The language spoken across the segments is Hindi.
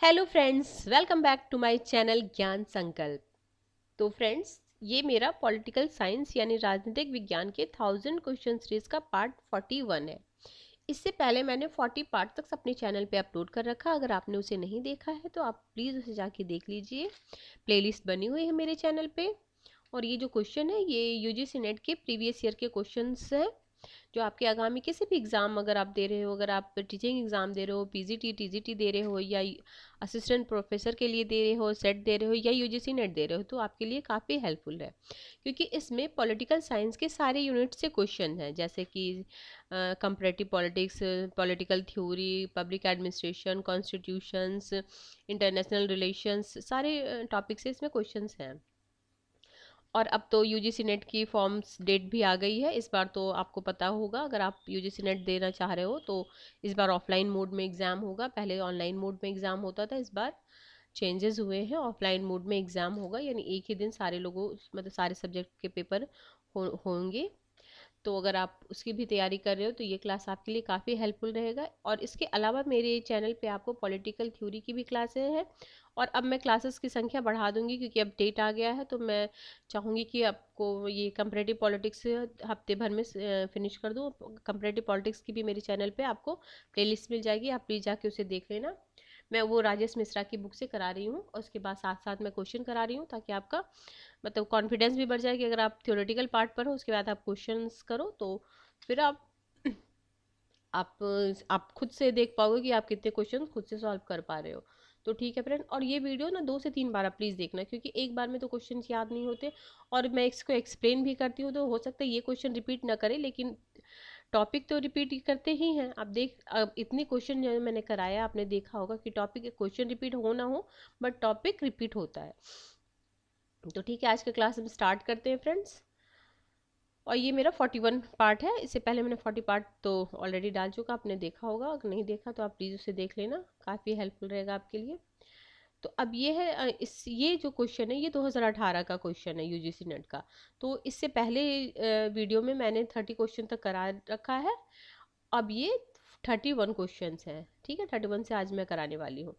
Hello friends, welcome back to my channel Gyan Sankalp. तो फ्रेंड्स, ये मेरा पॉलिटिकल साइंस यानी राजनीतिक विज्ञान के 1000 क्वेश्चन सीरीज का पार्ट 41 है। इससे पहले मैंने 40 पार्ट तक अपने चैनल पे अपलोड कर रखा। अगर आपने उसे नहीं देखा है तो आप प्लीज़ उसे जाके देख लीजिए। प्लेलिस्ट बनी हुई है मेरे चैनल पे। और ये जो क्वेश्चन है ये यूजीसी नेट के प्रीवियस ईयर के क्वेश्चंस हैं, जो आपके आगामी किसी भी एग्ज़ाम अगर आप दे रहे हो, अगर आप टीचिंग एग्ज़ाम दे रहे हो, पीजीटी टीजीटी दे रहे हो, या असिस्टेंट प्रोफेसर के लिए दे रहे हो, सेट दे रहे हो, या यूजीसी नेट दे रहे हो, तो आपके लिए काफ़ी हेल्पफुल है। क्योंकि इसमें पॉलिटिकल साइंस के सारे यूनिट से क्वेश्चन हैं, जैसे कि comparative politics, political theory, public administration, constitutions, international relations, सारे टॉपिक से इसमें क्वेश्चंस हैं। और अब तो यूजीसी नेट की फॉर्म्स डेट भी आ गई है। इस बार तो आपको पता होगा, अगर आप यूजीसी नेट देना चाह रहे हो तो इस बार ऑफलाइन मोड में एग्ज़ाम होगा। पहले ऑनलाइन मोड में एग्ज़ाम होता था, इस बार चेंजेस हुए हैं, ऑफलाइन मोड में एग्ज़ाम होगा। यानी एक ही दिन सारे लोगों मतलब सारे सब्जेक्ट के पेपर होंगे। तो अगर आप उसकी भी तैयारी कर रहे हो तो ये क्लास आपके लिए काफ़ी हेल्पफुल रहेगा। और इसके अलावा मेरे चैनल पे आपको पॉलिटिकल थ्योरी की भी क्लासें हैं। और अब मैं क्लासेस की संख्या बढ़ा दूंगी, क्योंकि अब डेट आ गया है। तो मैं चाहूँगी कि आपको ये कंपैरेटिव पॉलिटिक्स हफ्ते भर में फिनिश कर दूँ। कंपैरेटिव पॉलिटिक्स की भी मेरे चैनल पे आपको प्लेलिस्ट मिल जाएगी, आप प्लीज़ जाके उसे देख लेना। मैं वो राजेश मिश्रा की बुक से करा रही हूँ, और उसके बाद साथ साथ मैं क्वेश्चन करा रही हूँ, ताकि आपका मतलब कॉन्फिडेंस भी बढ़ जाए कि अगर आप थ्योरेटिकल पार्ट पर हो, उसके बाद आप क्वेश्चंस करो, तो फिर आप खुद से देख पाओगे कि आप कितने क्वेश्चन खुद से सॉल्व कर पा रहे हो। तो ठीक है फ्रेंड, और ये वीडियो ना 2 से 3 बार आप प्लीज़ देखना, क्योंकि एक बार में तो क्वेश्चन याद नहीं होते। और मैं इसको एक्सप्लेन भी करती हूँ, तो हो सकता है ये क्वेश्चन रिपीट ना करे, लेकिन टॉपिक तो रिपीट करते ही हैं। आप अब इतने क्वेश्चन जो मैंने कराया, आपने देखा होगा कि टॉपिक क्वेश्चन रिपीट हो ना हो, बट टॉपिक रिपीट होता है। तो ठीक है, आज का क्लास हम स्टार्ट करते हैं फ्रेंड्स। और ये मेरा 41 पार्ट है। इससे पहले मैंने 40 पार्ट तो ऑलरेडी डाल चुका, आपने देखा होगा। अगर नहीं देखा तो आप प्लीज़ उसे देख लेना, काफ़ी हेल्पफुल रहेगा आपके लिए। तो अब ये है ये जो क्वेश्चन है ये 2018 का क्वेश्चन है यूजीसी नेट का। तो इससे पहले वीडियो में मैंने 30 क्वेश्चन तक करा रखा है। अब ये 31 क्वेश्चन हैं। ठीक है, 31 से आज मैं कराने वाली हूँ।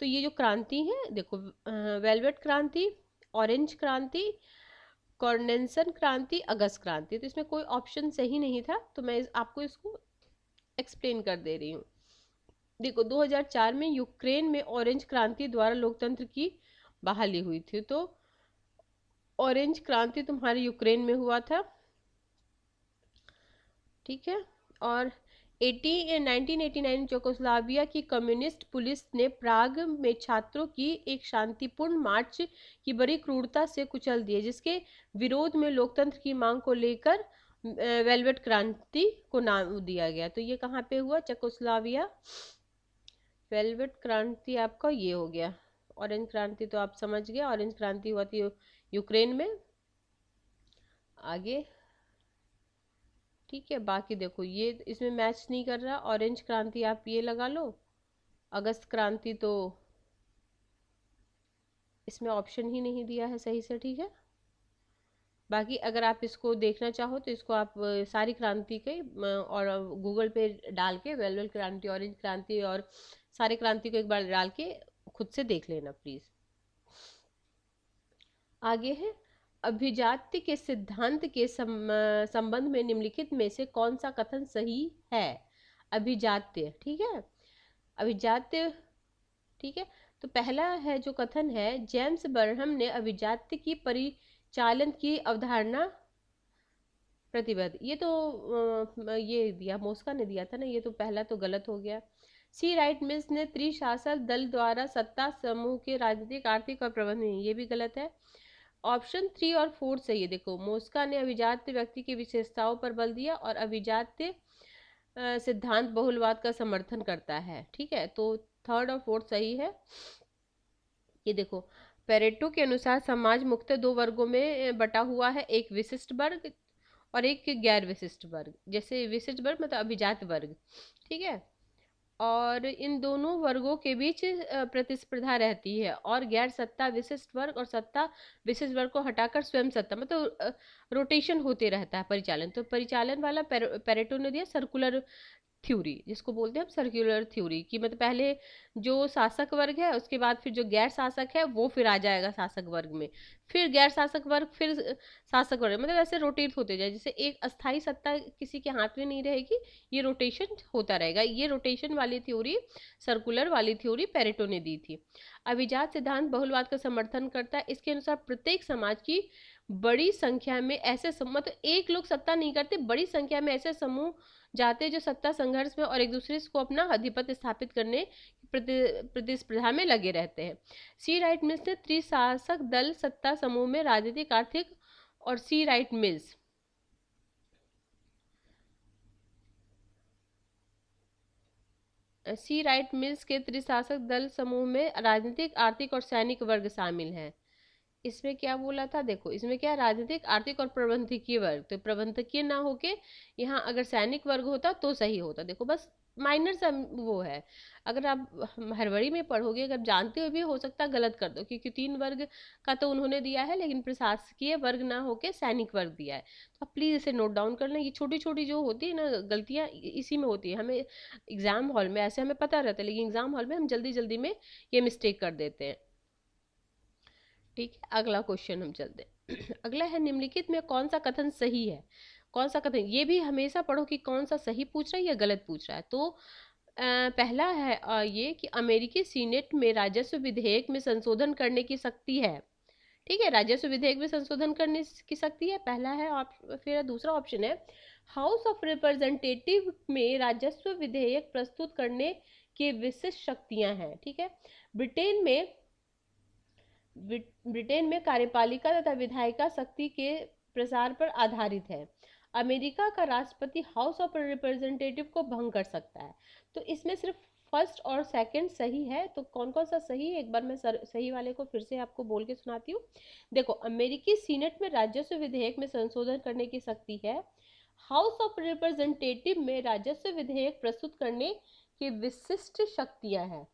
तो ये जो क्रांति है देखो, वेलवेट क्रांति, ऑरेंज क्रांति, कॉर्नेंसन क्रांति, अगस्त क्रांति। तो इसमें कोई ऑप्शन सही नहीं था, तो मैं आपको इसको एक्सप्लेन कर दे रही हूँ। देखो, 2004 में यूक्रेन में ऑरेंज क्रांति द्वारा लोकतंत्र की बहाली हुई थी। तो ऑरेंज क्रांति तुम्हारे यूक्रेन में हुआ था, ठीक है। और 1989 चेकोस्लोवाकिया की कम्युनिस्ट पुलिस ने प्राग में छात्रों की एक शांतिपूर्ण मार्च की बड़ी क्रूरता से कुचल दिया, जिसके विरोध में लोकतंत्र की मांग को लेकर वेलवेट क्रांति को नाम दिया गया। तो ये कहाँ पे हुआ? चेकोस्लोवाकिया। वेलवेट क्रांति आपका ये हो गया। ऑरेंज क्रांति तो आप समझ गए, ऑरेंज क्रांति हुआ थी यूक्रेन में। आगे ठीक है, बाकी देखो ये इसमें मैच नहीं कर रहा। ऑरेंज क्रांति आप ये लगा लो, अगस्त क्रांति तो इसमें ऑप्शन ही नहीं दिया है सही से, ठीक है। बाकी अगर आप इसको देखना चाहो तो इसको आप सारी क्रांति के और गूगल पे डाल के वेलवेट क्रांति, ऑरेंज क्रांति और सारे क्रांति को एक बार डाल के खुद से देख लेना प्लीज। आगे है, अभिजात्य के सिद्धांत के संबंध में निम्नलिखित में से कौन सा कथन सही है? अभिजात्य, ठीक है, अभिजात्य, ठीक है। तो पहला है जो कथन है, जेम्स बर्नम ने अभिजात्य की परिचालन की अवधारणा प्रतिबद्ध। ये तो ये दिया मोस्का ने दिया था ना, ये तो पहला तो गलत हो गया। सी राइट मिल्स ने त्रिशासन दल द्वारा सत्ता समूह के राजनीतिक, आर्थिक और प्रबंधन, ये भी गलत है। ऑप्शन 3 और 4 सही है। देखो, मोस्का ने अभिजात्य व्यक्ति की विशेषताओं पर बल दिया, और अभिजात्य सिद्धांत बहुलवाद का समर्थन करता है, ठीक है। तो 3rd और 4th सही है। ये देखो, पेरेटो के अनुसार समाज मुख्यतः 2 वर्गों में बटा हुआ है, एक विशिष्ट वर्ग और एक गैर विशिष्ट वर्ग। जैसे विशिष्ट वर्ग मतलब अभिजात वर्ग, ठीक है। और इन दोनों वर्गों के बीच प्रतिस्पर्धा रहती है, और गैर सत्ता विशिष्ट वर्ग और सत्ता विशिष्ट वर्ग को हटाकर स्वयं सत्ता मतलब रोटेशन होते रहता है परिचालन। तो परिचालन वाला पेरेटो ने दिया सर्कुलर थ्योरी, जिसको बोलते हैं हम सर्कुलर थ्योरी, कि मतलब पहले जो शासक वर्ग है उसके बाद फिर जो गैर शासक है वो फिर आ जाएगा शासक वर्ग में, फिर गैर शासक वर्ग, फिर शासक वर्ग, मतलब ऐसे रोटेट होते जाए, जैसे एक अस्थाई सत्ता किसी के हाथ में नहीं रहेगी, ये रोटेशन होता रहेगा। ये रोटेशन वाली थ्योरी, सर्कुलर वाली थ्योरी पेरेटो ने दी थी। अभिजात सिद्धांत बहुलवाद का समर्थन करता है। इसके अनुसार प्रत्येक समाज की बड़ी संख्या में ऐसे मतलब एक लोग सत्ता नहीं करते, बड़ी संख्या में ऐसे समूह जाते हैं जो सत्ता संघर्ष में और एक दूसरे को अपना आधिपत्य स्थापित करने प्रतिस्पर्धा में लगे रहते हैं। सी राइट मिल्स ने त्रिशासक दल सत्ता समूह में राजनीतिक, आर्थिक और सी राइट मिल्स के त्रिशासक दल समूह में राजनीतिक, आर्थिक और सैनिक वर्ग शामिल हैं। इसमें क्या बोला था, देखो इसमें क्या, राजनीतिक, आर्थिक और प्रबंधकीय वर्ग, तो प्रबंधकीय ना होके यहाँ अगर सैनिक वर्ग होता तो सही होता। देखो बस माइनर सा वो है, अगर आप हरवरी में पढ़ोगे, अगर जानते हुए भी हो सकता है गलत कर दो, क्योंकि 3 वर्ग का तो उन्होंने दिया है, लेकिन प्रशासकीय वर्ग ना होके सैनिक वर्ग दिया है। तो आप प्लीज इसे नोट डाउन कर लें। ये छोटी छोटी जो होती है ना गलतियां, इसी में होती है। हमें एग्जाम हॉल में ऐसे हमें पता रहता है, लेकिन एग्जाम हॉल में हम जल्दी जल्दी में ये मिस्टेक कर देते हैं। ठीक है, अगला क्वेश्चन हम चलते हैं। अगला है, निम्नलिखित में कौन सा कथन सही है। कौन सा कथन, ये भी हमेशा पढ़ो कि कौन सा सही पूछ रहा है या गलत पूछ रहा है। तो पहला है ये कि अमेरिकी सीनेट में राजस्व विधेयक में संशोधन करने की शक्ति है। ठीक है, राजस्व विधेयक में संशोधन करने की शक्ति है, पहला है। फिर दूसरा ऑप्शन है, हाउस ऑफ रिप्रेजेंटेटिव में राजस्व विधेयक प्रस्तुत करने की विशिष्ट शक्तियां हैं। ठीक है, ब्रिटेन में कार्यपालिका तथा विधायिका शक्ति के प्रसार पर आधारित है। अमेरिका का राष्ट्रपति हाउस ऑफ रिप्रेजेंटेटिव को भंग कर सकता है। तो इसमें सिर्फ फर्स्ट और सेकंड सही है। तो कौन कौन सा सही है, एक बार मैं सही वाले को फिर से आपको बोल के सुनाती हूँ। देखो, अमेरिकी सीनेट में राजस्व विधेयक में संशोधन करने की शक्ति है। हाउस ऑफ रिप्रेजेंटेटिव में राजस्व विधेयक प्रस्तुत करने की विशिष्ट शक्तियां हैं।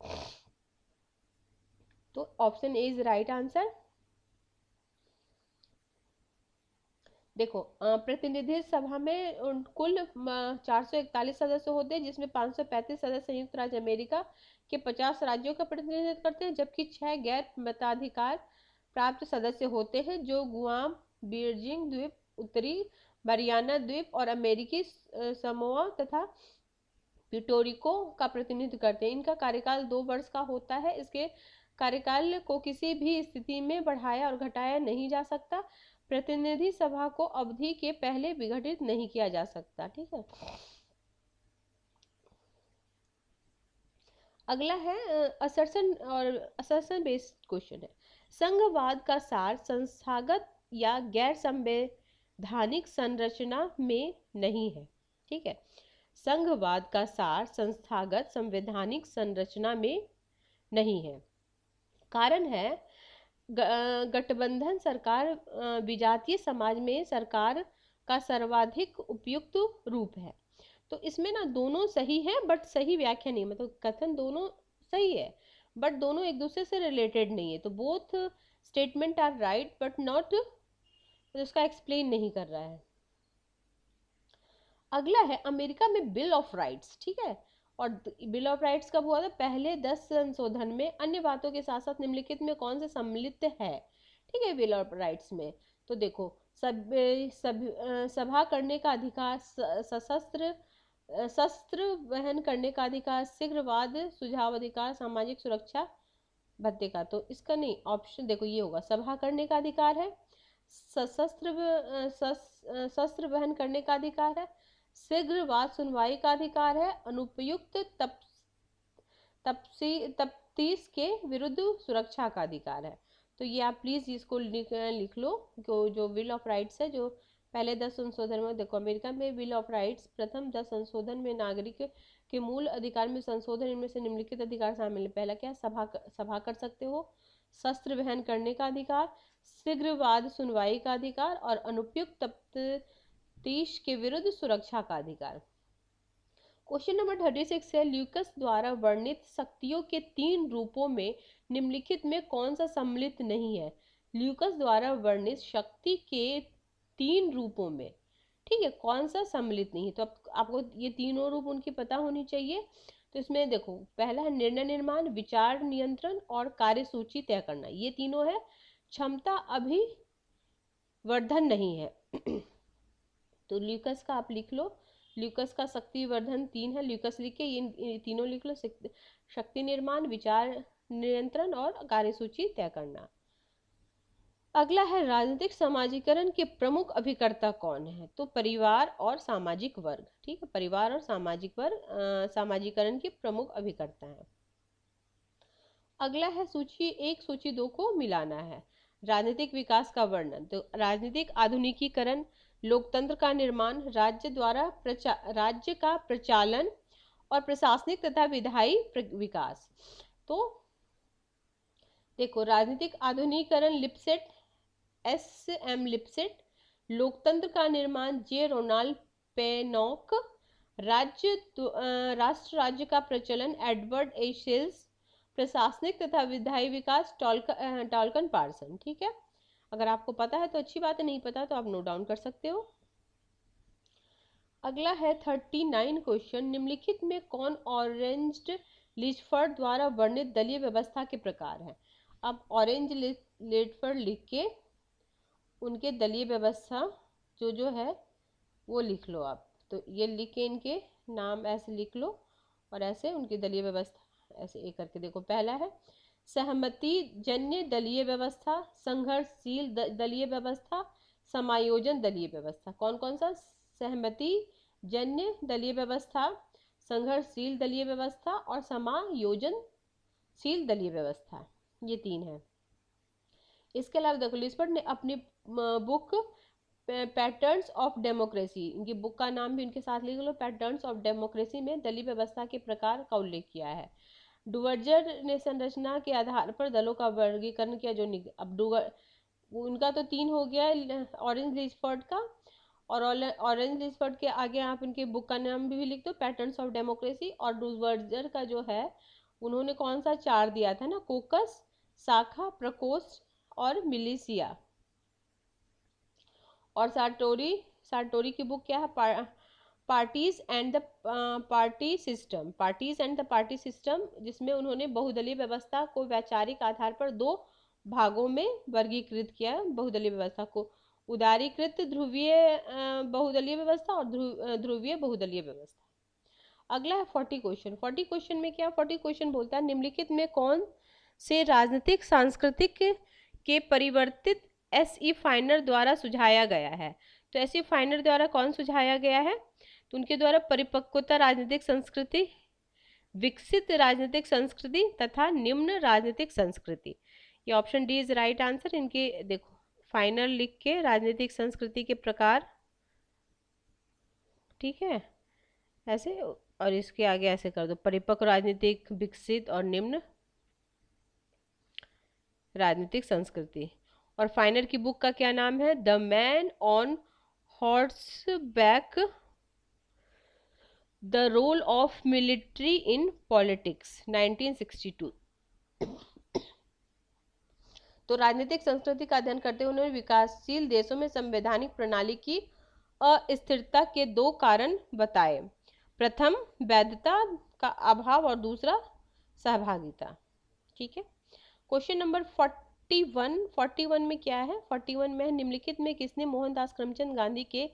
तो option A is right answer. देखो, प्रतिनिधि सभा में कुल 441 सदस्य होते हैं, जिसमें 535 सदस्य संयुक्त राज्य अमेरिका के 50 राज्यों का प्रतिनिधित्व करते हैं, जबकि 6 गैर मताधिकार प्राप्त सदस्य होते हैं, जो गुआम, बीजिंग द्वीप, उत्तरी mariana द्वीप और अमेरिकी समोआ तथा प्यूर्टोरिको का प्रतिनिधित्व करते हैं। इनका कार्यकाल 2 वर्ष का होता है। इसके कार्यकाल को किसी भी स्थिति में बढ़ाया और घटाया नहीं जा सकता। प्रतिनिधि सभा को अवधि के पहले विघटित नहीं किया जा सकता। ठीक है, अगला है असर्शन बेस्ड क्वेश्चन है। संघवाद का सार संस्थागत या गैर संवैधानिक संरचना में नहीं है। ठीक है, संघवाद का सार संस्थागत संवैधानिक संरचना में नहीं है। कारण है, गठबंधन सरकार विजातीय समाज में सरकार का सर्वाधिक उपयुक्त रूप है। तो इसमें ना दोनों सही है, बट सही व्याख्या नहीं, मतलब कथन दोनों सही है बट दोनों एक दूसरे से रिलेटेड नहीं है। तो both statement are right but not, उसका एक्सप्लेन नहीं कर रहा है। अगला है, अमेरिका में बिल ऑफ राइट्स। ठीक है, और बिल ऑफ राइट्स कब हुआ था, पहले 10 संशोधन में अन्य बातों के साथ साथ निम्नलिखित में कौन से सम्मिलित है। ठीक है, बिल ऑफ राइट्स में तो देखो, सभा करने का अधिकार, सशस्त्र शस्त्र वहन करने का अधिकार, शीघ्रवाद सुझाव अधिकार, सामाजिक सुरक्षा भत्ते का। तो इसका नहीं, ऑप्शन देखो ये होगा, सभा करने का अधिकार है, शस्त्र वहन करने का अधिकार है, शीघ्रवाद सुनवाई का अधिकार है, अनुपयुक्त तफ्तीश के विरुद्ध सुरक्षा का अधिकार है। तो ये आप प्लीज इसको लिख लो। जो बिल ऑफ राइट्स है, जो पहले 10 संशोधन में, देखो अमेरिका में बिल ऑफ राइट्स प्रथम 10 संशोधन में नागरिक के मूल अधिकार में संशोधन, इनमें से निम्नलिखित अधिकार शामिल है। पहला क्या, सभा कर सकते हो, शस्त्र वहन करने का अधिकार, शीघ्रवाद सुनवाई का अधिकार और अनुपयुक्त तफ्तीश के विरुद्ध सुरक्षा का अधिकार। क्वेश्चन नंबर 36 है, ल्यूकस द्वारा वर्णित शक्तियों के 3 रूपों में निम्नलिखित में कौन सा सम्मिलित नहीं है। ल्यूकस द्वारा वर्णित शक्ति के 3 रूपों में ठीक है, कौन सा सम्मिलित नहीं है। तो आपको ये तीनों रूप उनकी पता होनी चाहिए। तो इसमें देखो, पहला है निर्णय निर्माण, विचार नियंत्रण और कार्यसूची तय करना, ये तीनों है। क्षमता अभिवर्धन नहीं है। तो ल्यूकस का आप लिख लो, ल्यूकस का शक्तिवर्धन 3 है, ल्यूकस लिख के ये तीनों लिख लो, शक्ति निर्माण, विचार नियंत्रण और कार्यसूची तय करना। अगला है राजनीतिक समाजीकरण के प्रमुख अभिकर्ता कौन है। तो परिवार और सामाजिक वर्ग, ठीक है, परिवार और सामाजिक वर्ग समाजीकरण के प्रमुख अभिकर्ता हैं। अगला है सूची 1 सूची 2 को मिलाना है। राजनीतिक विकास का वर्णन, तो राजनीतिक आधुनिकीकरण, लोकतंत्र का निर्माण, राज्य का प्रचालन और प्रशासनिक तथा विधायी विकास। तो देखो, राजनीतिक आधुनिकीकरण लिपसेट, SM लिपसेट, लोकतंत्र का निर्माण जे रोनाल्ड पेनॉक, राष्ट्र राज्य का प्रचलन एडवर्ड ए शेल्स, प्रशासनिक तथा विधायी विकास टॉलकन पार्सन। ठीक है, अगर आपको पता है तो अच्छी बात है, नहीं पता तो आप नोट डाउन कर सकते हो। अगला है 39 क्वेश्चन, निम्नलिखित में कौन ऑरेंज लिचफर्ड द्वारा वर्णित दलीय व्यवस्था के प्रकार है। अब ऑरेंज लिचफर्ड लिख के उनके दलीय व्यवस्था जो है वो लिख लो आप। तो ये लिख के इनके नाम ऐसे लिख लो और ऐसे उनकी दलीय व्यवस्था ऐसे एक करके देखो। पहला है सहमति जन्य दलीय व्यवस्था, संघर्षशील दलीय व्यवस्था, समायोजन दलीय व्यवस्था। कौन कौन सा? सहमति जन्य दलीय व्यवस्था, संघर्षशील दलीय व्यवस्था और समायोजनशील दलीय व्यवस्था, ये 3 है। इसके अलावा देखो, लिस्बर्ट ने अपनी बुक पैटर्न्स ऑफ डेमोक्रेसी, इनकी बुक का नाम भी उनके साथ लिख लो, पैटर्न्स ऑफ डेमोक्रेसी में दलीय व्यवस्था के प्रकार का उल्लेख किया है। डुवर्जर ने संरचना के आधार पर दलों का वर्गीकरण किया। जो अब उनका तो 3 हो गया ऑरेंज लिचफर्ड का, और ऑरेंज लिचफर्ड के आगे आप इनके बुक का नाम भी लिख दो, पैटर्न्स ऑफ डेमोक्रेसी। और डुवर्जर का जो है उन्होंने कौन सा 4 दिया था ना, कोकस, शाखा, प्रकोष्ठ और मिलिशिया। और सार्टोरी की बुक क्या है? Parties and the party system, जिसमें उन्होंने बहुदलीय व्यवस्था को वैचारिक आधार पर 2 भागों में वर्गीकृत किया। बहुदलीय व्यवस्था को उदारीकृत ध्रुवीय बहुदलीय व्यवस्था और ध्रुवीय बहुदलीय व्यवस्था। अगला है 40 क्वेश्चन। 40 क्वेश्चन में क्या? 40 क्वेश्चन बोलता है निम्नलिखित में कौन से राजनीतिक सांस्कृतिक के परिवर्तित SE फाइनर द्वारा सुझाया गया है। तो SE फाइनर द्वारा कौन सुझाया गया है? तो उनके द्वारा परिपक्वता राजनीतिक संस्कृति, विकसित राजनीतिक संस्कृति तथा निम्न राजनीतिक संस्कृति। ये option D is right answer. इनके देखो फाइनल लिख के राजनीतिक संस्कृति के प्रकार, ठीक है, ऐसे, और इसके आगे ऐसे कर दो, परिपक्व राजनीतिक, विकसित और निम्न राजनीतिक संस्कृति। और फाइनर की बुक का क्या नाम है? The man on horseback, the role of military in politics, 1962। तो राजनीतिक संस्कृति का अध्ययन करते हुए उन्होंने विकासशील देशों में संवैधानिक प्रणाली की अस्थिरता के 2 कारण बताए। प्रथम वैधता का अभाव और दूसरा सहभागिता। ठीक है, क्वेश्चन नंबर 41 में क्या है? 41 में निम्नलिखित में किसने मोहनदास करमचंद गांधी के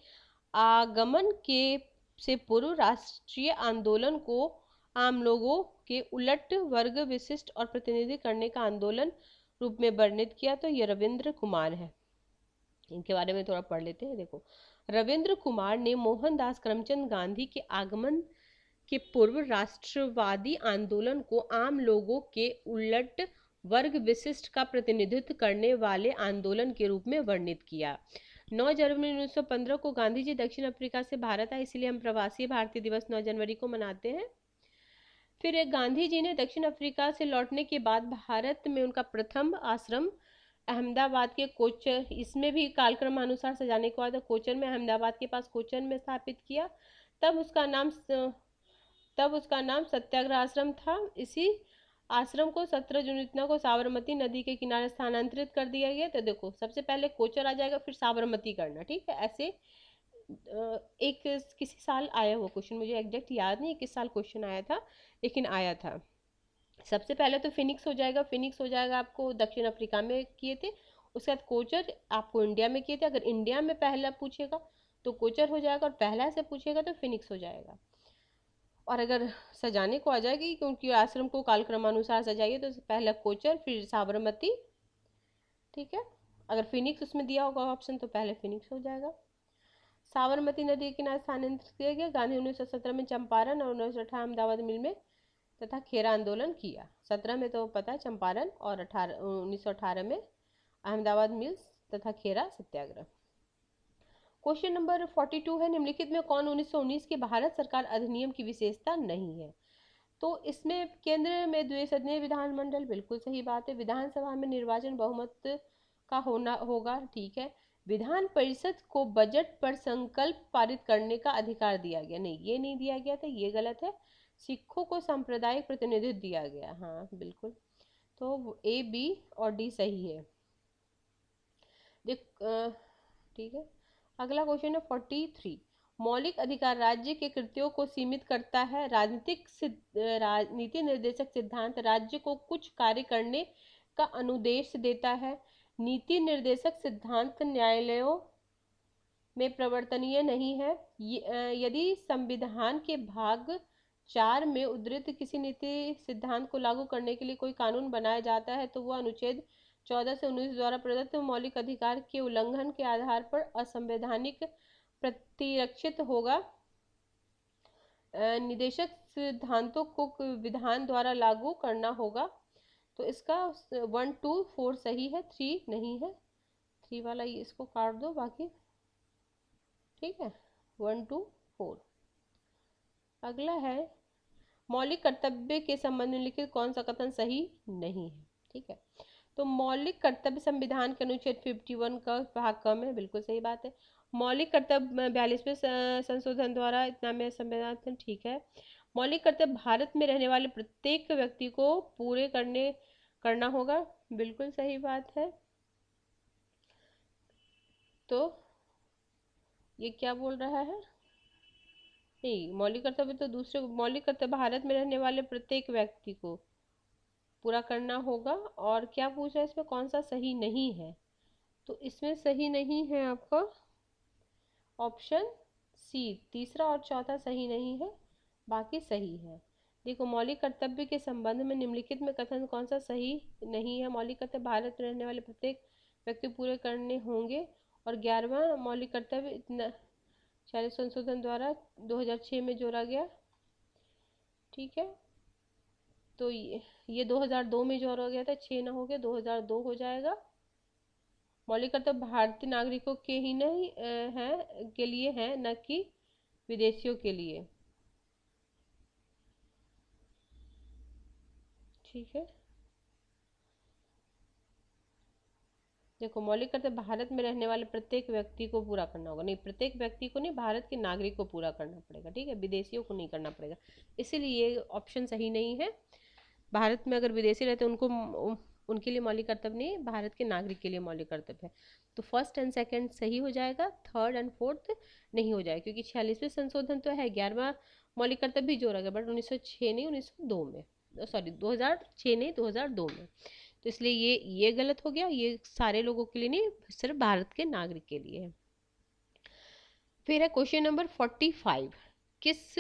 आगमन के से पूर्व राष्ट्रीय आंदोलन को आम लोगों के उलट वर्ग विशिष्ट और प्रतिनिधि करने का आंदोलन रूप में वर्णित किया? तो ये रविंद्र कुमार है। इनके बारे में थोड़ा पढ़ लेते हैं। देखो, रविंद्र कुमार ने मोहनदास करमचंद गांधी के आगमन के पूर्व राष्ट्रवादी आंदोलन को आम लोगों के उलट वर्ग विशिष्ट का प्रतिनिधित्व करने वाले आंदोलन के रूप में वर्णित किया। 9 जनवरी 1915 को गांधी जी दक्षिण अफ्रीका से भारत आए, इसलिए हम प्रवासी भारतीय दिवस 9 जनवरी को मनाते हैं। फिर गांधी जी ने दक्षिण अफ्रीका से लौटने के बाद भारत में उनका प्रथम आश्रम अहमदाबाद के कोचर, इसमें भी कालक्रम अनुसार सजाने के बाद कोचर में, अहमदाबाद के पास कोचर में स्थापित किया। तब उसका नाम सत्याग्रह आश्रम था। इसी आश्रम को 17 जून को साबरमती नदी के किनारे स्थानांतरित कर दिया गया। तो देखो, सबसे पहले कोचर आ जाएगा, फिर साबरमती करना, ठीक है, ऐसे एक किसी साल आया हुआ क्वेश्चन, मुझे एग्जैक्ट याद नहीं किस साल क्वेश्चन आया था, लेकिन आया था। सबसे पहले तो फिनिक्स हो जाएगा, फिनिक्स हो जाएगा आपको दक्षिण अफ्रीका में किए थे। उसके बाद कोचर आपको इंडिया में किए थे। अगर इंडिया में पहला पूछेगा तो कोचर हो जाएगा, और पहला से पूछेगा तो फिनिक्स हो जाएगा। और अगर सजाने को आ जाएगी, क्योंकि आश्रम को कालक्रमानुसार सजाइए, तो पहला कोचर फिर साबरमती। ठीक है, अगर फिनिक्स उसमें दिया होगा ऑप्शन तो पहले फिनिक्स हो जाएगा। साबरमती नदी के किनारे स्थानांतरित किया गया। गांधी 1917 में चंपारण और 1918 अहमदाबाद मिल में तथा खेरा आंदोलन किया। 17 में तो पता है चंपारण, और 1918 में अहमदाबाद मिल्स तथा खेरा सत्याग्रह। क्वेश्चन नंबर 42 है, निम्नलिखित में कौन 1919 के भारत सरकार अधिनियम की विशेषता नहीं है? तो इसमें केंद्र में द्विसदनीय विधानमंडल, बिल्कुल सही बात है। विधानसभा में निर्वाचन बहुमत का होना होगा, ठीक है। विधान परिषद को बजट पर संकल्प पारित करने का अधिकार दिया गया, नहीं ये नहीं दिया गया था, ये गलत है। सिखों को सांप्रदायिक प्रतिनिधित्व दिया गया, हाँ बिल्कुल। तो ए, बी और डी सही है। देख ठीक है, अगला क्वेश्चन है 43। मौलिक अधिकार राज्य के कृत्यों को सीमित करता है। राजनीति निर्देशक सिद्धांत राज्य को कुछ कार्य करने का अनुदेश देता है। नीति निर्देशक सिद्धांत न्यायालयों में प्रवर्तनीय नहीं है। यदि संविधान के भाग 4 में उद्धृत किसी नीति सिद्धांत को लागू करने के लिए कोई कानून बनाया जाता है तो वह अनुच्छेद 14 से 19 द्वारा प्रदत्त मौलिक अधिकार के उल्लंघन के आधार पर असंवैधानिक प्रतिरक्षित होगा। निदेशक सिद्धांतों को विधान द्वारा लागू करना होगा। तो इसका 1, 2, 4 सही है, 3 नहीं है। 3 वाला ये इसको काट दो बाकी, ठीक है। 1, 2, 4। अगला है, मौलिक कर्तव्य के संबंध में लिखित कौन सा कथन सही नहीं है? ठीक है, तो मौलिक कर्तव्य संविधान के अनुच्छेद 51 का भाग कम है, बिल्कुल सही बात है। मौलिक कर्तव्य 42वें संशोधन द्वारा इतना में संविधान, ठीक है। मौलिक कर्तव्य भारत में रहने वाले प्रत्येक व्यक्ति को पूरे करना होगा, बिल्कुल सही बात है। तो ये क्या बोल रहा है? नहीं, मौलिक कर्तव्य तो दूसरे, मौलिक कर्तव्य भारत में रहने वाले प्रत्येक व्यक्ति को पूरा करना होगा। और क्या पूछ रहा है इसमें कौन सा सही नहीं है? तो इसमें सही नहीं है आपका ऑप्शन सी, तीसरा और चौथा सही नहीं है, बाकी सही है। देखो, मौलिक कर्तव्य के संबंध में निम्नलिखित में कथन कौन सा सही नहीं है? मौलिक कर्तव्य भारत में रहने वाले प्रत्येक व्यक्ति पूरे करने होंगे। और 11वां मौलिक कर्तव्य इतना 40 संशोधन द्वारा 2006 में जोड़ा गया, ठीक है। तो ये 2002 में जोड़ा गया था, 6 ना हो गया, 2002 हो जाएगा। मौलिक कर्तव्य भारतीय नागरिकों के ही नहीं है, के लिए है, न कि विदेशियों के लिए, ठीक है। देखो, मौलिक कर्तव्य भारत में रहने वाले प्रत्येक व्यक्ति को पूरा करना होगा, नहीं प्रत्येक व्यक्ति को नहीं, भारत के नागरिक को पूरा करना पड़ेगा, ठीक है, विदेशियों को नहीं करना पड़ेगा। इसीलिए ये ऑप्शन सही नहीं है। भारत में अगर विदेशी रहते उनको उनके लिए मौलिक कर्तव्य नहीं, भारत के नागरिक के लिए मौलिक कर्तव्य है। तो फर्स्ट एंड सेकंड सही हो जाएगा, थर्ड एंड फोर्थ नहीं हो जाएगा, क्योंकि 46वें संशोधन तो है, 11वां मौलिक कर्तव्य भी जोड़ा गया, बट 1906 नहीं, 1902 में, सॉरी 2006 नहीं, 2002 में। तो इसलिए ये गलत हो गया, ये सारे लोगों के लिए नहीं, सिर्फ भारत के नागरिक के लिए है। फिर है क्वेश्चन नंबर 45। किस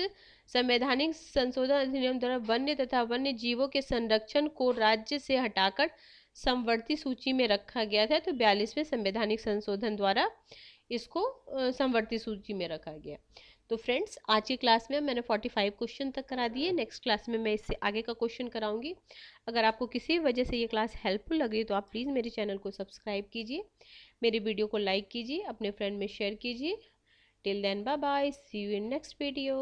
संवैधानिक संशोधन अधिनियम द्वारा वन्य तथा वन्य जीवों के संरक्षण को राज्य से हटाकर समवर्ती सूची में रखा गया था? तो 42वें संवैधानिक संशोधन द्वारा इसको समवर्ती सूची में रखा गया। तो फ्रेंड्स, आज की क्लास में मैंने 45 क्वेश्चन तक करा दिए। नेक्स्ट क्लास में मैं इससे आगे का क्वेश्चन कराऊंगी। अगर आपको किसी वजह से ये क्लास हेल्पफुल लग रही तो आप प्लीज़ मेरे चैनल को सब्सक्राइब कीजिए, मेरी वीडियो को लाइक कीजिए, अपने फ्रेंड में शेयर कीजिए। Till then, bye bye. See you in next video.